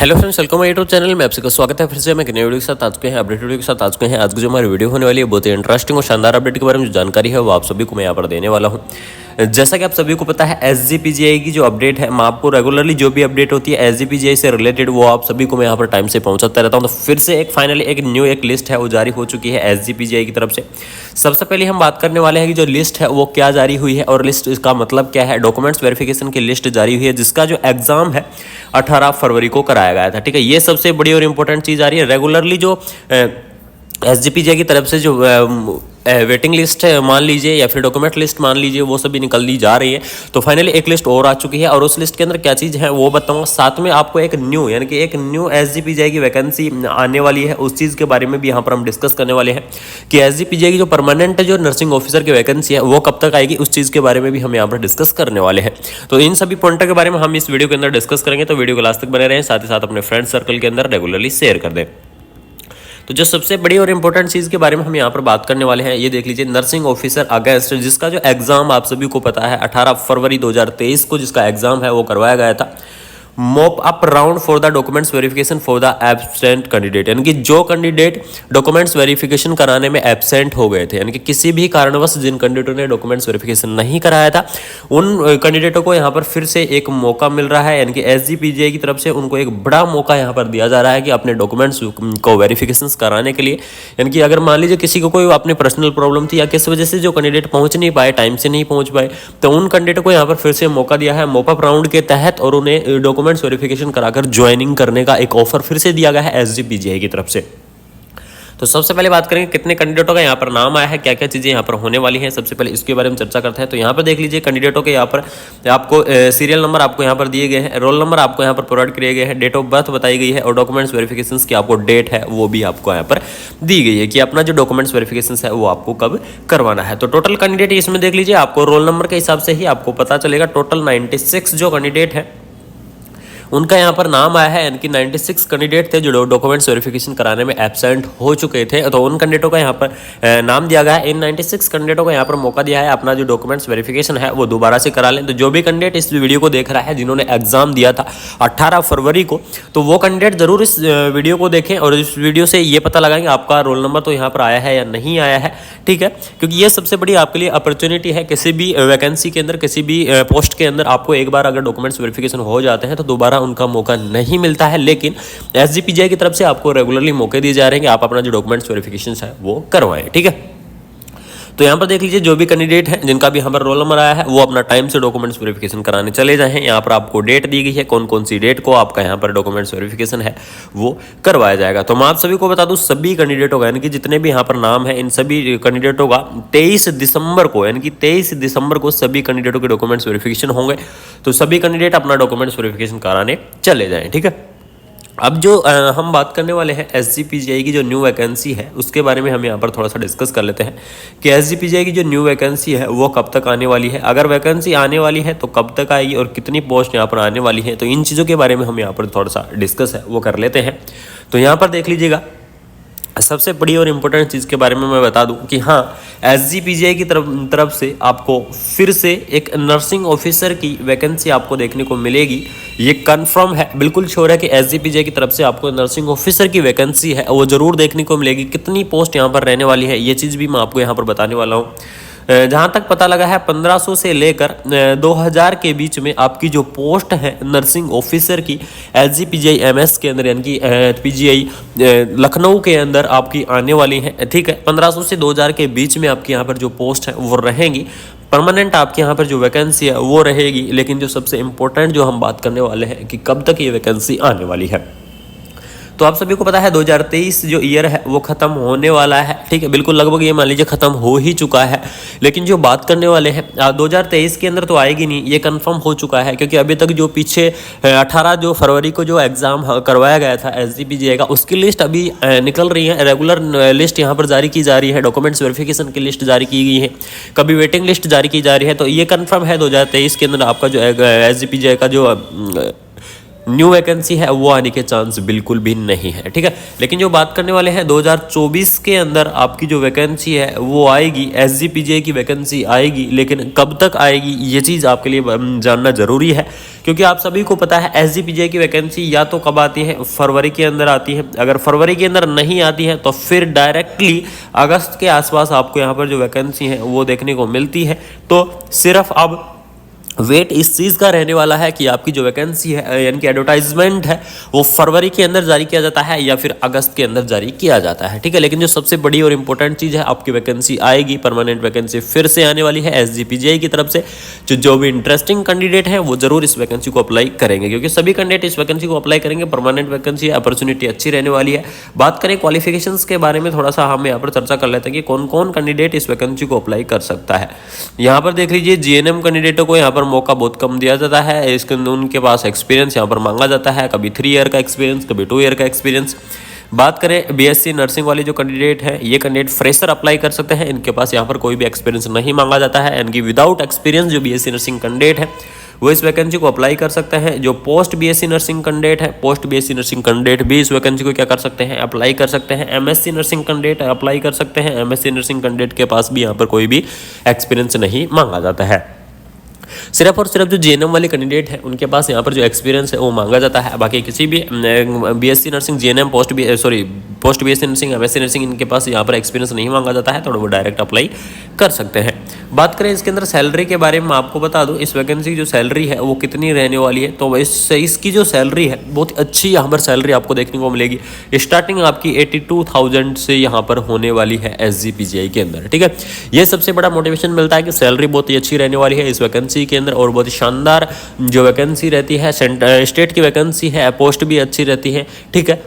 Hello friends, welcome my YouTube channel में आपका स्वागत है। फिर से मैं एक नई वीडियो के साथ आ चुके हैं, अपडेट वीडियो के साथ आ चुके हैं। आज की जो हमारी वीडियो होने वाली है बहुत ही इंटरेस्टिंग और शानदार अपडेट के बारे में जो जानकारी है वो आप सभी को मैं यहाँ पर देने वाला हूँ। जैसा कि आप सभी को पता है, SGPGI की जो अपडेट है, मैं आपको रेगुलरली जो भी अपडेट होती है SGPGI से रिलेटेड वो आप सभी को मैं यहाँ पर टाइम से पहुँचाता रहता हूँ। तो फिर से एक फाइनली एक न्यू लिस्ट है वो जारी हो चुकी है SGPGI की तरफ से। सबसे पहले हम बात करने वाले हैं कि जो लिस्ट है वो क्या जारी हुई है और लिस्ट इसका मतलब क्या है। डॉक्यूमेंट्स वेरिफिकेशन की लिस्ट जारी हुई है जिसका जो एग्जाम है 18 फरवरी को कराया गया था। ठीक है, ये सबसे बड़ी और इंपॉर्टेंट चीज़ आ रही है। रेगुलरली जो SGPGI की तरफ से जो वेटिंग लिस्ट है मान लीजिए या फिर डॉक्यूमेंट लिस्ट मान लीजिए, वो सभी निकल दी जा रही है। तो फाइनली एक लिस्ट और आ चुकी है और उस लिस्ट के अंदर क्या चीज़ है वो बताऊंगा। साथ में आपको एक न्यू यानी कि एक न्यू SGPGI की वैकेंसी आने वाली है, उस चीज़ के बारे में भी यहाँ पर हम डिस्कस करने वाले हैं कि SGPGI की जो परमानेंट जो नर्सिंग ऑफिसर की वैकेंसी है वो कब तक आएगी, उस चीज़ के बारे में भी हम यहाँ पर डिस्कस करने वाले हैं। तो इन सभी पॉइंटों के बारे में हम इस वीडियो के अंदर डिस्कस करेंगे, तो वीडियो को लास्ट तक बने रहें, साथ ही साथ अपने फ्रेंड सर्कल के अंदर रेगुलरली शेयर कर दें। तो जो सबसे बड़ी और इंपॉर्टेंट चीज़ के बारे में हम यहाँ पर बात करने वाले हैं, ये देख लीजिए, नर्सिंग ऑफिसर अगस्त, जिसका जो एग्जाम आप सभी को पता है 18 फरवरी 2023 को जिसका एग्जाम है वो करवाया गया था। Mop up round for the documents verification for the absent candidate, यानी कि जो कैंडिडेट डॉक्यूमेंट्स वेरिफिकेशन कराने में एब्सेंट हो गए थे, यानी कि किसी भी कारणवश जिन कैंडिडेटों ने डॉक्यूमेंट्स वेरिफिकेशन नहीं कराया था, उन कैंडिडेटों को यहाँ पर फिर से एक मौका मिल रहा है। यानी कि SGPGI की तरफ से उनको एक बड़ा मौका यहाँ पर दिया जा रहा है कि अपने डॉक्यूमेंट्स को वेरिफिकेशन कराने के लिए, यानी कि अगर मान लीजिए किसी को कोई अपनी पर्सनल प्रॉब्लम थी या किस वजह से जो कैंडिडेट पहुँच नहीं पाए, टाइम से नहीं पहुँच पाए, तो उन कैंडिडेटों को यहाँ पर फिर से मौका दिया है मॉप अप राउंड के तहत और उन्हें डॉक्यूमेंट्स वेरिफिकेशन कराकर ज्वाइनिंग करने का एक ऑफर फिर से दिया गया है SGPGI की तरफ से। तो सबसे पहले बात करेंगे कितने कैंडिडेटों का यहाँ पर नाम आया है, क्या क्या चीज़ें यहाँ पर होने वाली हैं। सबसे पहले इसके बारे में चर्चा करते हैं। तो यहाँ पर देख लीजिए, कैंडिडेटों के यहाँ पर आपको सीरियल नंबर आपको यहाँ पर दिए गए हैं, रोल नंबर आपको यहाँ पर प्रोवाइड किए गए हैं, डेट ऑफ बर्थ बताई गई है और डॉक्यूमेंट्स वेरिफिकेशन की आपको डेट है वो भी आपको यहाँ पर दी गई है कि अपना जो डॉक्यूमेंट्स वेरिफिकेशन है वो आपको कब करवाना है। तो टोटल कैंडिडेट इसमें देख लीजिए, आपको रोल नंबर के हिसाब से ही आपको पता चलेगा। टोटल 96 जो कैंडिडेट है उनका यहाँ पर नाम आया है, यानी कि 96 कैंडिडेट थे जो डॉक्यूमेंट्स वेरिफिकेशन कराने में एब्सेंट हो चुके थे। तो उन कैंडिडेटों का यहाँ पर नाम दिया गया है। इन 96 कैंडिडेटों को यहाँ पर मौका दिया है अपना जो डॉक्यूमेंट्स वेरिफिकेशन है वो दोबारा से करा लें। तो जो भी कैंडिडेट इस वीडियो को देख रहा है जिन्होंने एग्जाम दिया था 18 फरवरी को, तो वो कैंडिडेट जरूर इस वीडियो को देखें और इस वीडियो से ये पता लगाएंगे आपका रोल नंबर तो यहाँ पर आया है या नहीं आया है। ठीक है, क्योंकि ये सबसे बड़ी आपके लिए अपॉर्चुनिटी है। किसी भी वैकेंसी के अंदर, किसी भी पोस्ट के अंदर आपको एक बार अगर डॉक्यूमेंट्स वेरिफिकेशन हो जाते हैं तो दोबारा उनका मौका नहीं मिलता है। लेकिन SGPGI की तरफ से आपको रेगुलरली मौके दिए जा रहे हैं कि आप अपना जो डॉक्यूमेंट्स वेरिफिकेशन है वो करवाएं। ठीक है, तो यहाँ पर देख लीजिए, जो भी कैंडिडेट है जिनका भी यहाँ पर रोल नंबर आया है वो अपना टाइम से डॉक्यूमेंट्स वेरिफिकेशन कराने चले जाएं। यहाँ पर आपको डेट दी गई है, कौन कौन सी डेट को आपका यहाँ पर डॉक्यूमेंट्स वेरिफिकेशन है वो करवाया जाएगा। तो मैं आप सभी को बता दूं, सभी कैंडिडेटों का यानी कि जितने भी यहाँ पर नाम है इन सभी कैंडिडेटों का 23 दिसंबर को, यानी कि 23 दिसंबर को सभी कैंडिडेटों के डॉक्यूमेंट्स वेरिफिकेशन होंगे। तो सभी कैंडिडेट अपना डॉक्यूमेंट्स वेरिफिकेशन कराने चले जाएँ। ठीक है, अब जो हम बात करने वाले हैं SGPGI की जो न्यू वैकेंसी है उसके बारे में हम यहाँ पर थोड़ा सा डिस्कस कर लेते हैं कि SGPGI की जो न्यू वैकेंसी है वो कब तक आने वाली है। अगर वैकेंसी आने वाली है तो कब तक आएगी और कितनी पोस्ट यहाँ पर आने वाली है, तो इन चीज़ों के बारे में हम यहाँ पर थोड़ा सा डिस्कस है वो कर लेते हैं। तो यहाँ पर देख लीजिएगा, सबसे बड़ी और इम्पोर्टेंट चीज़ के बारे में मैं बता दूं कि हाँ, SGPGI की तरफ से आपको फिर से एक नर्सिंग ऑफिसर की वैकेंसी आपको देखने को मिलेगी। ये कंफर्म है, बिल्कुल श्योर है कि SGPGI की तरफ से आपको नर्सिंग ऑफिसर की वैकेंसी है वो ज़रूर देखने को मिलेगी। कितनी पोस्ट यहाँ पर रहने वाली है ये चीज़ भी मैं आपको यहाँ पर बताने वाला हूँ। जहाँ तक पता लगा है 1500 से लेकर 2000 के बीच में आपकी जो पोस्ट है नर्सिंग ऑफिसर की SGPGI MS के अंदर, यानी कि PGI लखनऊ के अंदर आपकी आने वाली है। ठीक है, 1500 से 2000 के बीच में आपकी यहाँ पर जो पोस्ट है वो रहेंगी। परमानेंट आपके यहाँ पर जो वैकेंसी है वो रहेगी। लेकिन जो सबसे इम्पोर्टेंट जो हम बात करने वाले हैं कि कब तक ये वैकेंसी आने वाली है, तो आप सभी को पता है 2023 जो ईयर है वो ख़त्म होने वाला है। ठीक है, बिल्कुल लगभग ये मान लीजिए ख़त्म हो ही चुका है। लेकिन जो बात करने वाले हैं 2023 के अंदर तो आएगी नहीं, ये कंफर्म हो चुका है, क्योंकि अभी तक जो पीछे 18 जो फरवरी को जो एग्ज़ाम करवाया गया था SGPGI का, उसकी लिस्ट अभी निकल रही है। रेगुलर लिस्ट यहाँ पर जारी की जा रही है, डॉक्यूमेंट्स वेरिफिकेशन की लिस्ट जारी की गई है, कभी वेटिंग लिस्ट जारी की जा रही है। तो ये कन्फर्म है 2023 के अंदर आपका जो SGPGI का जो न्यू वैकेंसी है वो आने के चांस बिल्कुल भी नहीं है, ठीक है। लेकिन जो बात करने वाले हैं 2024 के अंदर आपकी जो वैकेंसी है वो आएगी, SGPGI की वैकेंसी आएगी, लेकिन कब तक आएगी ये चीज़ आपके लिए जानना ज़रूरी है, क्योंकि आप सभी को पता है SGPGI की वैकेंसी या तो कब आती है, फरवरी के अंदर आती है। अगर फरवरी के अंदर नहीं आती है तो फिर डायरेक्टली अगस्त के आसपास आपको यहाँ पर जो वैकेंसी है वो देखने को मिलती है। तो सिर्फ अब वेट इस चीज़ का रहने वाला है कि आपकी जो वैकेंसी है यानी कि एडवर्टाइजमेंट है वो फरवरी के अंदर जारी किया जाता है या फिर अगस्त के अंदर जारी किया जाता है, ठीक है। लेकिन जो सबसे बड़ी और इंपॉर्टेंट चीज़ है, आपकी वैकेंसी आएगी, परमानेंट वैकेंसी फिर से आने वाली है SGPGI की तरफ से। जो भी इंटरेस्टिंग कैंडिडेट है वो जरूर इस वैकेंसी को अप्लाई करेंगे, क्योंकि सभी कैंडिडेट इस वैकेंसी को अप्लाई करेंगे। परमानेंट वैकेंसी है, अपॉर्चुनिटी अच्छी रहने वाली है। बात करें क्वालिफिकेशंस के बारे में, थोड़ा सा हम यहाँ पर चर्चा कर लेते हैं कि कौन कौन कैंडिडेट इस वैकेंसी को अप्लाई कर सकता है। यहाँ पर देख लीजिए, GNM कैंडिडेटों को यहाँ पर मौका बहुत कम दिया जाता है। इसके उनके पास एक्सपीरियंस यहाँ पर मांगा जाता है, कभी 3 ईयर का एक्सपीरियंस, कभी 2 ईयर का एक्सपीरियंस। बात करें BSc नर्सिंग वाले जो कैंडिडेट हैं, ये कैंडिडेट फ्रेशर अप्लाई कर सकते हैं, इनके पास यहाँ पर कोई भी एक्सपीरियंस नहीं मांगा जाता है। इनकी विदाउट एक्सपीरियंस जो BSc नर्सिंग कैंडिडेट है वो इस वैकेंसी को अप्लाई कर सकते हैं। जो पोस्ट BSc नर्सिंग कैंडिडेट है, पोस्ट BSc नर्सिंग कैंडिडेट भी इस वैकेंसी को क्या कर सकते हैं, अप्लाई कर सकते हैं। MSc नर्सिंग कैंडिडेट अप्लाई कर सकते हैं। MSc नर्सिंग कैंडिडेट के पास भी यहाँ पर कोई भी एक्सपीरियंस नहीं मांगा जाता है। सिर्फ और सिर्फ जो GNM वाले कैंडिडेट हैं उनके पास यहाँ पर जो एक्सपीरियंस है वो मांगा जाता है। बाकी किसी भी BSc nursing, GNM, post BSc nursing, MSc nursing, इनके पास यहाँ पर एक्सपीरियंस नहीं मांगा जाता है, तो वो डायरेक्ट अप्लाई कर सकते हैं। बात करें इसके अंदर सैलरी के बारे में, आपको बता दूं इस वैकेंसी की जो सैलरी है वो कितनी रहने वाली है। तो इसकी जो सैलरी है बहुत अच्छी यहाँ पर सैलरी आपको देखने को मिलेगी। स्टार्टिंग आपकी 82,000 से यहाँ पर होने वाली है SGPGI के अंदर, ठीक है। ये सबसे बड़ा मोटिवेशन मिलता है कि सैलरी बहुत ही अच्छी रहने वाली है इस वैकेंसी के अंदर, और बहुत ही शानदार जो वैकेंसी रहती है, स्टेट की वैकेंसी है, पोस्ट भी अच्छी रहती है, ठीक है।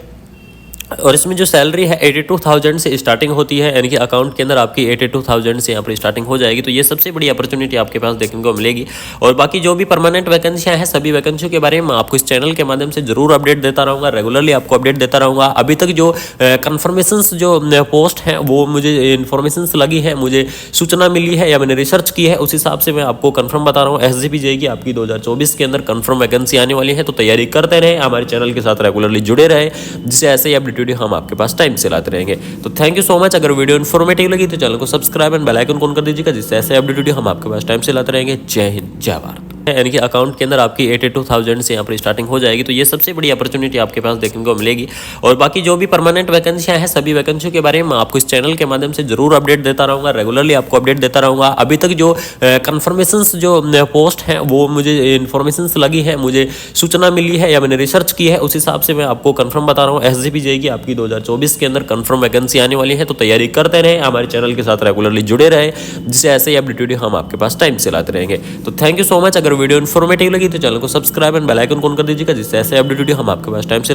और इसमें जो सैलरी है 82,000 से स्टार्टिंग होती है, यानी कि अकाउंट के अंदर आपकी 82,000 से यहाँ पर स्टार्टिंग हो जाएगी। तो ये सबसे बड़ी अपॉर्चुनिटी आपके पास देखने को मिलेगी। और बाकी जो भी परमानेंट वैकेंसियाँ हैं, सभी वैकेंसियों के बारे में मैं आपको इस चैनल के माध्यम से जरूर अपडेट देता रहूँगा, रेगुलरली आपको अपडेट देता रहूँगा। अभी तक जो कन्फर्मेशंस जो पोस्ट हैं वो मुझे इन्फॉर्मेशंस लगी है, मुझे सूचना मिली है या मैंने रिसर्च की है, उस हिसाब से मैं आपको कन्फर्म बता रहा हूँ। SGPGI की आपकी 2024 के अंदर कन्फर्म वैकेंसी आने वाली है, तो तैयारी करते रहे, हमारे चैनल के साथ रेगुलरली जुड़े रहे, जिससे ऐसे ही अपडेट वीडियो हम आपके पास टाइम से लाते रहेंगे। तो थैंक यू सो मच। अगर वीडियो इन्फॉर्मेटिव लगी तो चैनल को subscribe and bell icon on कर दीजिएगा, जिससे ऐसे अपडेट वीडियो हम आपके पास टाइम से लाते रहेंगे। जय हिंद, जय भारत। यानी कि अकाउंट के अंदर आपकी 82,000 से यहाँ पर स्टार्टिंग हो जाएगी। तो ये सबसे बड़ी अपॉर्चुनिटी आपके पास देखने को मिलेगी। और बाकी जो भी परमानेंट वैकेंसियाँ हैं, सभी वैकेंसियों के बारे में मैं आपको इस चैनल के माध्यम से जरूर अपडेट देता रहूँगा, रेगुलरली आपको अपडेट देता रहूँगा। अभी तक जो कन्फर्मेशंस जो पोस्ट हैं वो मुझे इन्फॉर्मेशंस लगी है, मुझे सूचना मिली है या मैंने रिसर्च की है, उस हिसाब से मैं आपको कन्फर्म बता रहा हूँ। SGPGI की आपकी 2024 के अंदर कन्फर्म वैकेंसी आने वाली है, तो तैयारी करते रहे, हमारे चैनल के साथ रेगुलरली जुड़े रहे, जिससे ऐसे ही अपडेट वीडियो हम आपके पास टाइम से लाते रहेंगे। तो थैंक यू सो मच। अगर वीडियो इन्फॉर्मेटिव लगी तो चैनल को subscribe and bell icon on कर दीजिएगा, जिससे ऐसे अपडेट वीडियो हम आपके पास टाइम से